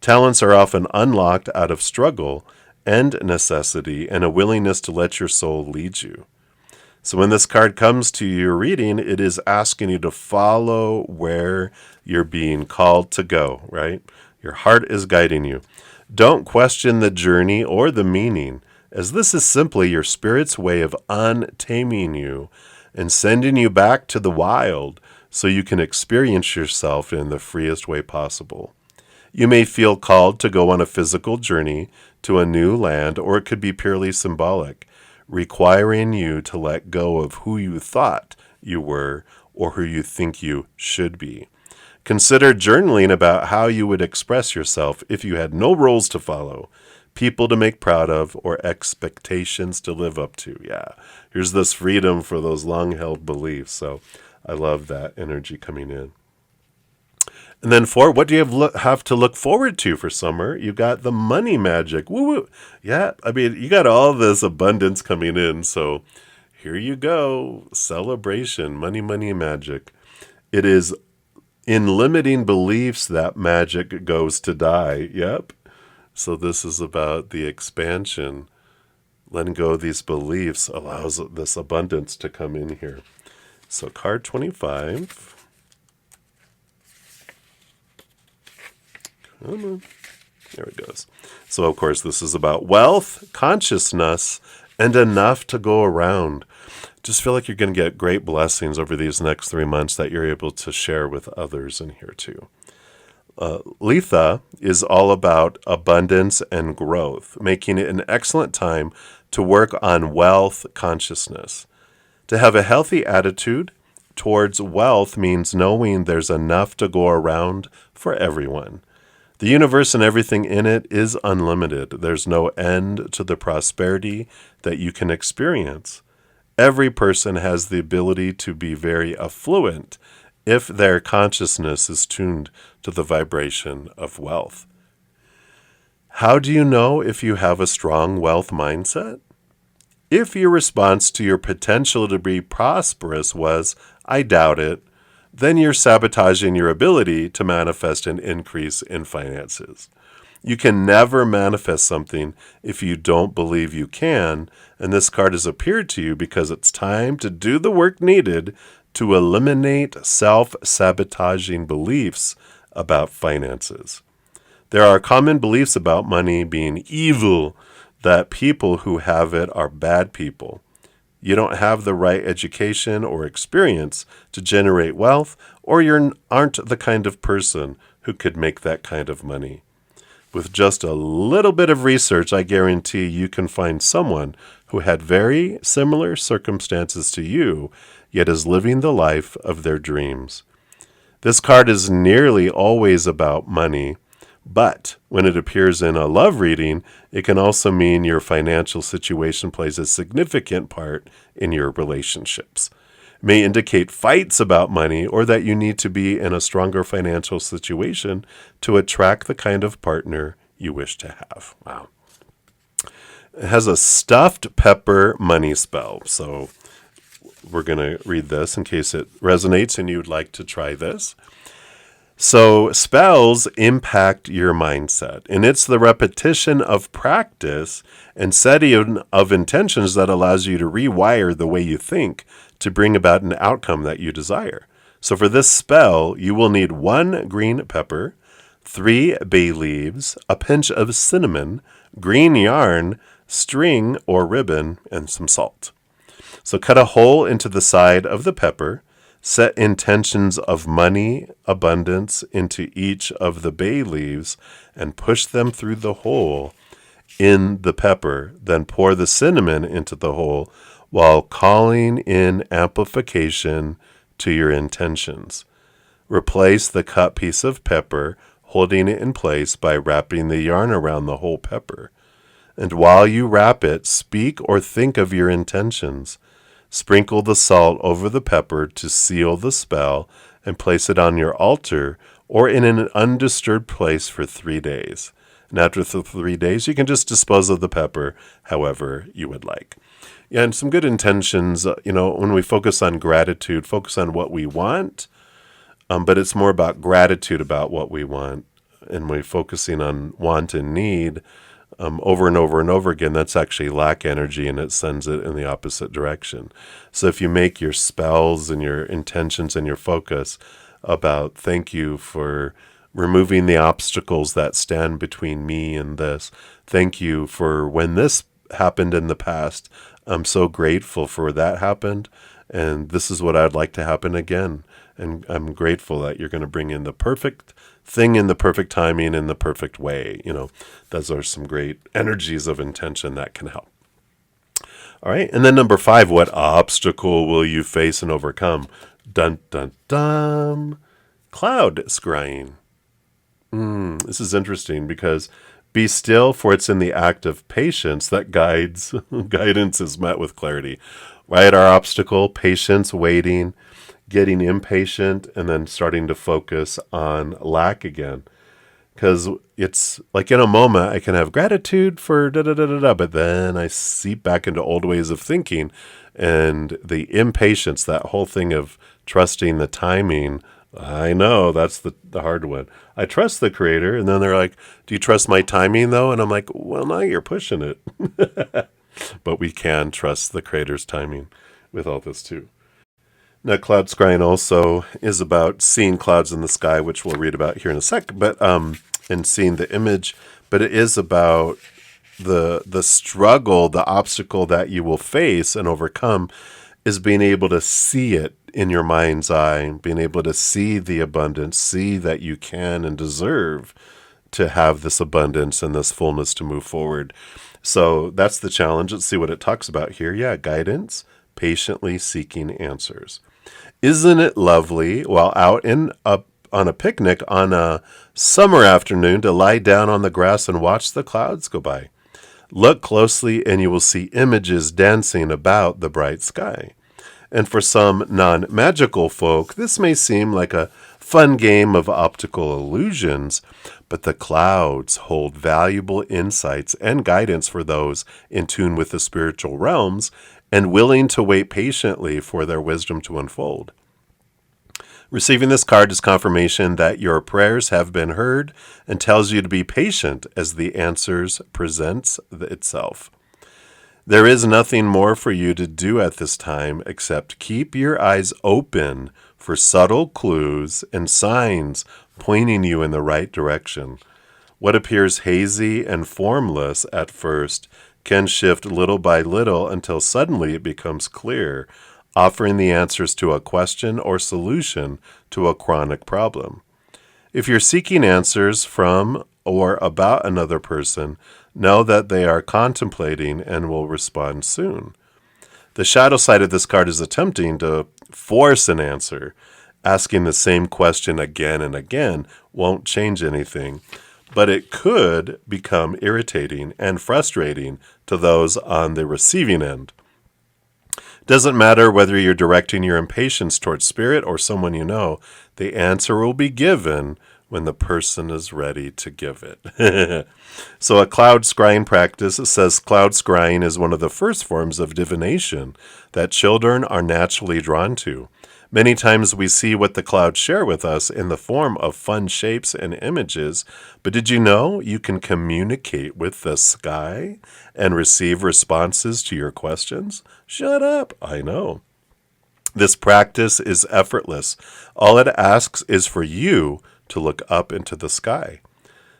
Talents are often unlocked out of struggle and necessity and a willingness to let your soul lead you. So when this card comes to your reading, it is asking you to follow where you're being called to go, right? Your heart is guiding you. Don't question the journey or the meaning, as this is simply your spirit's way of untaming you and sending you back to the wild so you can experience yourself in the freest way possible. You may feel called to go on a physical journey to a new land, or it could be purely symbolic, requiring you to let go of who you thought you were or who you think you should be. Consider journaling about how you would express yourself if you had no roles to follow, people to make proud of, or expectations to live up to. Yeah, here's this freedom for those long-held beliefs. So I love that energy coming in. And then 4, what do you have to look forward to for summer? You got the money magic. Woo-woo. Yeah, I mean, you got all this abundance coming in. So here you go. Celebration, money, money, magic. It is in limiting beliefs that magic goes to die. Yep. So this is about the expansion. Letting go of these beliefs allows this abundance to come in here. So card 25. Come on. There it goes. So, of course, this is about wealth, consciousness, and enough to go around. Just feel like you're going to get great blessings over these next 3 months that you're able to share with others in here too. Litha is all about abundance and growth, making it an excellent time to work on wealth consciousness. To have a healthy attitude towards wealth means knowing there's enough to go around for everyone. The universe and everything in it is unlimited. There's no end to the prosperity that you can experience. Every person has the ability to be very affluent if their consciousness is tuned to the vibration of wealth. How do you know if you have a strong wealth mindset? If your response to your potential to be prosperous was, "I doubt it," then you're sabotaging your ability to manifest an increase in finances. You can never manifest something if you don't believe you can, and this card has appeared to you because it's time to do the work needed to eliminate self-sabotaging beliefs about finances. There are common beliefs about money being evil, that people who have it are bad people. You don't have the right education or experience to generate wealth, or you aren't the kind of person who could make that kind of money. With just a little bit of research, I guarantee you can find someone who had very similar circumstances to you, yet is living the life of their dreams. This card is nearly always about money, but when it appears in a love reading, it can also mean your financial situation plays a significant part in your relationships. It may indicate fights about money or that you need to be in a stronger financial situation to attract the kind of partner you wish to have. Wow. It has a stuffed pepper money spell. So we're going to read this in case it resonates and you'd like to try this. So spells impact your mindset, and it's the repetition of practice and setting of intentions that allows you to rewire the way you think to bring about an outcome that you desire. So for this spell, you will need 1 green pepper, 3 bay leaves, a pinch of cinnamon, green yarn, string or ribbon, and some salt. So cut a hole into the side of the pepper. Set intentions of money, abundance into each of the bay leaves and push them through the hole in the pepper. Then pour the cinnamon into the hole while calling in amplification to your intentions. Replace the cut piece of pepper, holding it in place by wrapping the yarn around the whole pepper. And while you wrap it, speak or think of your intentions. Sprinkle the salt over the pepper to seal the spell and place it on your altar or in an undisturbed place for 3 days. And after the 3 days, you can just dispose of the pepper however you would like. Yeah, and some good intentions, when we focus on gratitude, focus on what we want, but it's more about gratitude about what we want. And we're focusing on want and need over and over and over again, that's actually lack energy, and it sends it in the opposite direction. So if you make your spells and your intentions and your focus about thank you for removing the obstacles that stand between me and this, thank you for when this happened in the past, I'm so grateful for that happened, and this is what I'd like to happen again. And I'm grateful that you're going to bring in the perfect thing in the perfect timing in the perfect way. Those are some great energies of intention that can help. All right. And then number 5, what obstacle will you face and overcome? Dun, dun, dun. Cloud scrying. This is interesting because be still, for it's in the act of patience that guidance is met with clarity. Right? Our obstacle, patience, waiting, getting impatient, and then starting to focus on lack again. Because it's like in a moment, I can have gratitude for da-da-da-da-da, but then I seep back into old ways of thinking. And the impatience, that whole thing of trusting the timing, I know that's the hard one. I trust the creator, and then they're like, do you trust my timing, though? And I'm like, well, now you're pushing it. But we can trust the creator's timing with all this, too. Now, cloud scrying also is about seeing clouds in the sky, which we'll read about here in a sec, but and seeing the image. But it is about the struggle, the obstacle that you will face and overcome is being able to see it in your mind's eye, being able to see the abundance, see that you can and deserve to have this abundance and this fullness to move forward. So that's the challenge. Let's see what it talks about here. Yeah, guidance, patiently seeking answers. Isn't it lovely while out on a picnic on a summer afternoon to lie down on the grass and watch the clouds go by? Look closely and you will see images dancing about the bright sky. And for some non-magical folk, this may seem like a fun game of optical illusions, but the clouds hold valuable insights and guidance for those in tune with the spiritual realms and willing to wait patiently for their wisdom to unfold. Receiving this card is confirmation that your prayers have been heard and tells you to be patient as the answers presents itself. There is nothing more for you to do at this time except keep your eyes open for subtle clues and signs pointing you in the right direction. What appears hazy and formless at first can shift little by little until suddenly it becomes clear, offering the answers to a question or solution to a chronic problem. If you're seeking answers from or about another person, know that they are contemplating and will respond soon. The shadow side of this card is attempting to force an answer. Asking the same question again and again won't change anything, but it could become irritating and frustrating to those on the receiving end. Doesn't matter whether you're directing your impatience towards spirit or someone you know, the answer will be given when the person is ready to give it. So a cloud scrying practice, it says cloud scrying is one of the first forms of divination that children are naturally drawn to. Many times we see what the clouds share with us in the form of fun shapes and images, but did you know you can communicate with the sky and receive responses to your questions? Shut up, I know. This practice is effortless. All it asks is for you to look up into the sky.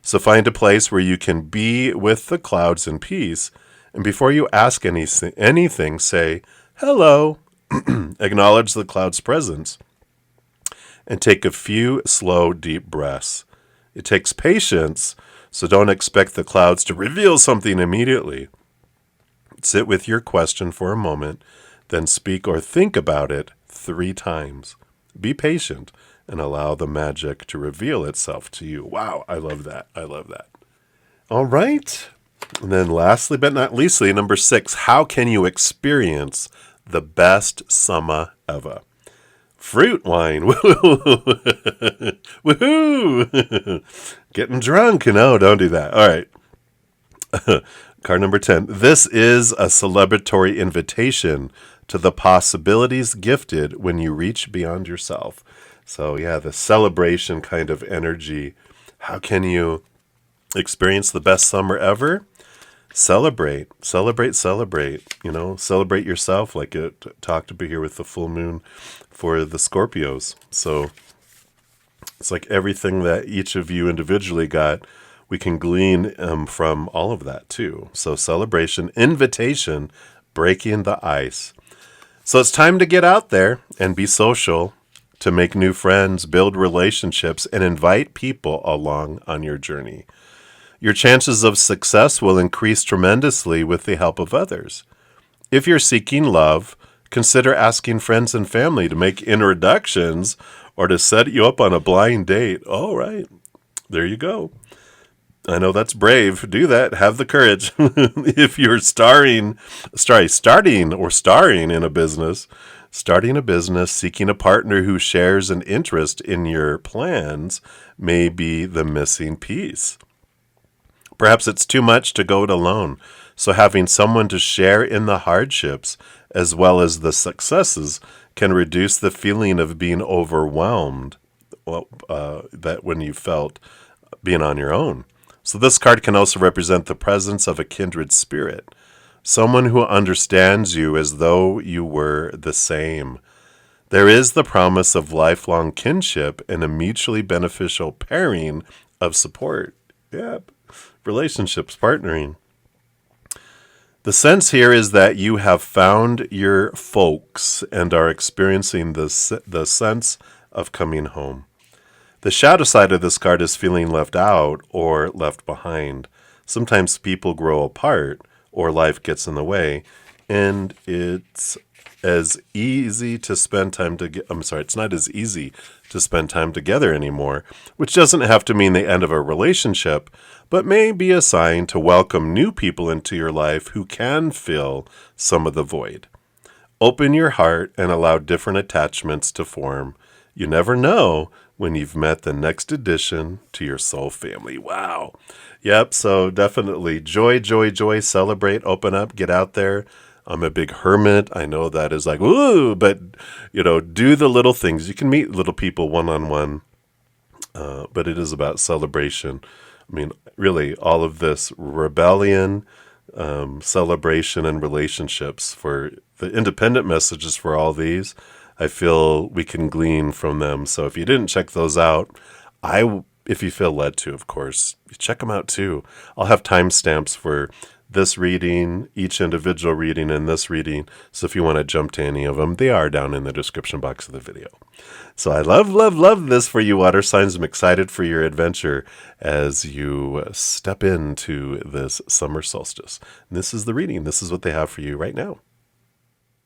So find a place where you can be with the clouds in peace, and before you ask anything, say, hello. Acknowledge the cloud's presence and take a few slow, deep breaths. It takes patience, so don't expect the clouds to reveal something immediately. Sit with your question for a moment, then speak or think about it 3 times. Be patient and allow the magic to reveal itself to you. Wow, I love that. I love that. All right. And then lastly, but not leastly, number 6, how can you experience the best summer ever? Fruit wine. Woohoo! Woohoo! Getting drunk. No, don't do that. All right. Card number 10. This is a celebratory invitation to the possibilities gifted when you reach beyond yourself. So yeah, the celebration kind of energy. How can you experience the best summer ever? Celebrate. You know, celebrate yourself, like it talked about here with the full moon for the Scorpios. So it's like everything that each of you individually got, we can glean from all of that too. So celebration, invitation, breaking the ice. So it's time to get out there and be social, to make new friends, build relationships, and invite people along on your journey. Your chances of success will increase tremendously with the help of others. If you're seeking love, consider asking friends and family to make introductions or to set you up on a blind date. All right, there you go. I know that's brave. Do that. Have the courage. If you're starting in a business, seeking a partner who shares an interest in your plans may be the missing piece. Perhaps it's too much to go it alone, so having someone to share in the hardships as well as the successes can reduce the feeling of being overwhelmed that when you felt being on your own. So this card can also represent the presence of a kindred spirit, someone who understands you as though you were the same. There is the promise of lifelong kinship and a mutually beneficial pairing of support. Yep. Relationships, partnering. The sense here is that you have found your folks and are experiencing the sense of coming home. The shadow side of this card is feeling left out or left behind. Sometimes people grow apart or life gets in the way, and it's as easy to spend time it's not as easy to spend time together anymore, which doesn't have to mean the end of a relationship, but may be a sign to welcome new people into your life who can fill some of the void. Open your heart and allow different attachments to form. You never know when you've met the next addition to your soul family. Wow. Yep, so definitely joy, joy, joy, celebrate, open up, get out there. I'm a big hermit. I know that is like, ooh, but, do the little things. You can meet little people one-on-one, but it is about celebration. I mean, really, all of this rebellion, celebration, and relationships for the independent messages for all these, I feel we can glean from them. So if you didn't check those out, if you feel led to, of course, check them out too. I'll have timestamps for this reading, each individual reading, and this reading. So if you want to jump to any of them, they are down in the description box of the video. So I love, love, love this for you water signs. I'm excited for your adventure as you step into this summer solstice. And this is the reading. This is what they have for you right now.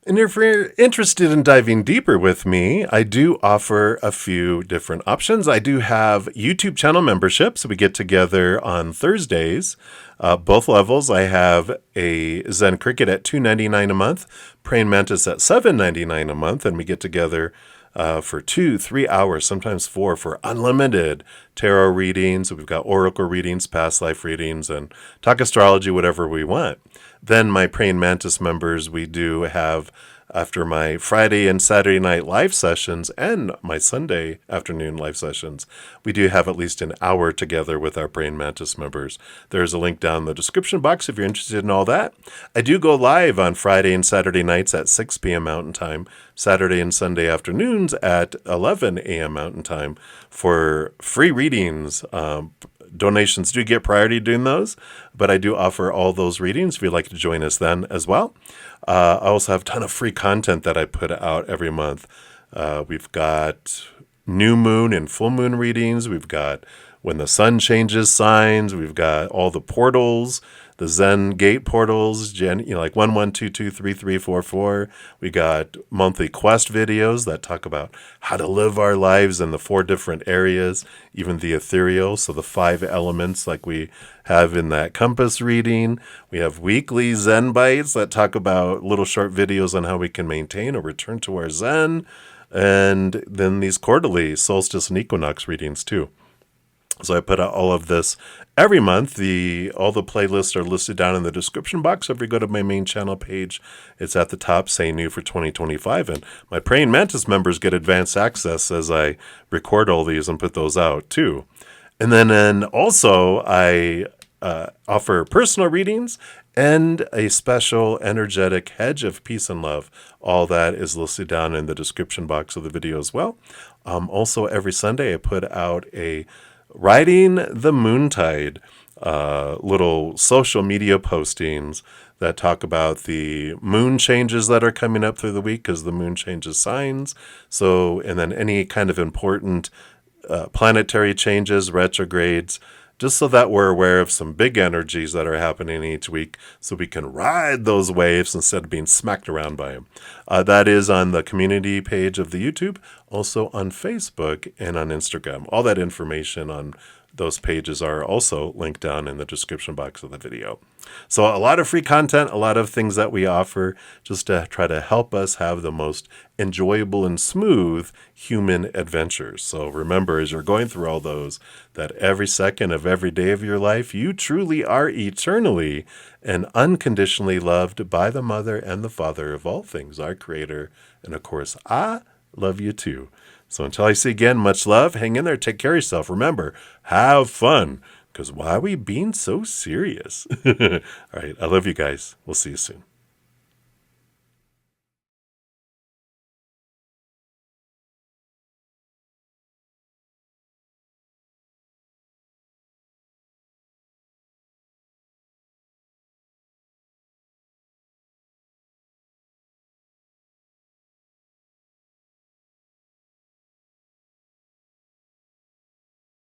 And if you're interested in diving deeper with me, I do offer a few different options. I do have YouTube channel memberships. We get together on Thursdays, both levels. I have a Zen Cricket at $2.99 a month, Praying Mantis at $7.99 a month, and we get together for 2-3 hours, sometimes 4, for unlimited tarot readings. We've got oracle readings, past life readings, and talk astrology, whatever we want. Then my Praying Mantis members, we do have, after my Friday and Saturday night live sessions and my Sunday afternoon live sessions, we do have at least an hour together with our Praying Mantis members. There's a link down in the description box if you're interested in all that. I do go live on Friday and Saturday nights at 6 p.m. Mountain Time, Saturday and Sunday afternoons at 11 a.m. Mountain Time for free readings. Donations do get priority doing those, but I do offer all those readings if you'd like to join us then as well. I also have a ton of free content that I put out every month. We've got new moon and full moon readings. We've got when the sun changes signs. We've got all the portals, the Zen Gate portals, like 11223344. We got monthly quest videos that talk about how to live our lives in the 4 different areas, even the ethereal, so the 5 elements like we have in that compass reading. We have weekly Zen Bytes that talk about little short videos on how we can maintain or return to our Zen. And then these quarterly solstice and equinox readings too. So I put out all of this every month. All the playlists are listed down in the description box. If you go to my main channel page, it's at the top, say new for 2025. And my Praying Mantis members get advanced access as I record all these and put those out too. And then also I offer personal readings and a special energetic hedge of peace and love. All that is listed down in the description box of the video as well. Also, every Sunday I put out a Riding the Moontide, little social media postings that talk about the moon changes that are coming up through the week because the moon changes signs. So, and then any kind of important planetary changes, retrogrades, just so that we're aware of some big energies that are happening each week so we can ride those waves instead of being smacked around by them. That is on the community page of the YouTube, also on Facebook and on Instagram. All that information on those pages are also linked down in the description box of the video. So a lot of free content, a lot of things that we offer just to try to help us have the most enjoyable and smooth human adventures. So remember, as you're going through all those, that every second of every day of your life, you truly are eternally and unconditionally loved by the Mother and the Father of all things, our Creator. And of course, I love you too. So until I see you again, much love. Hang in there. Take care of yourself. Remember, have fun. Because why are we being so serious? All right. I love you guys. We'll see you soon.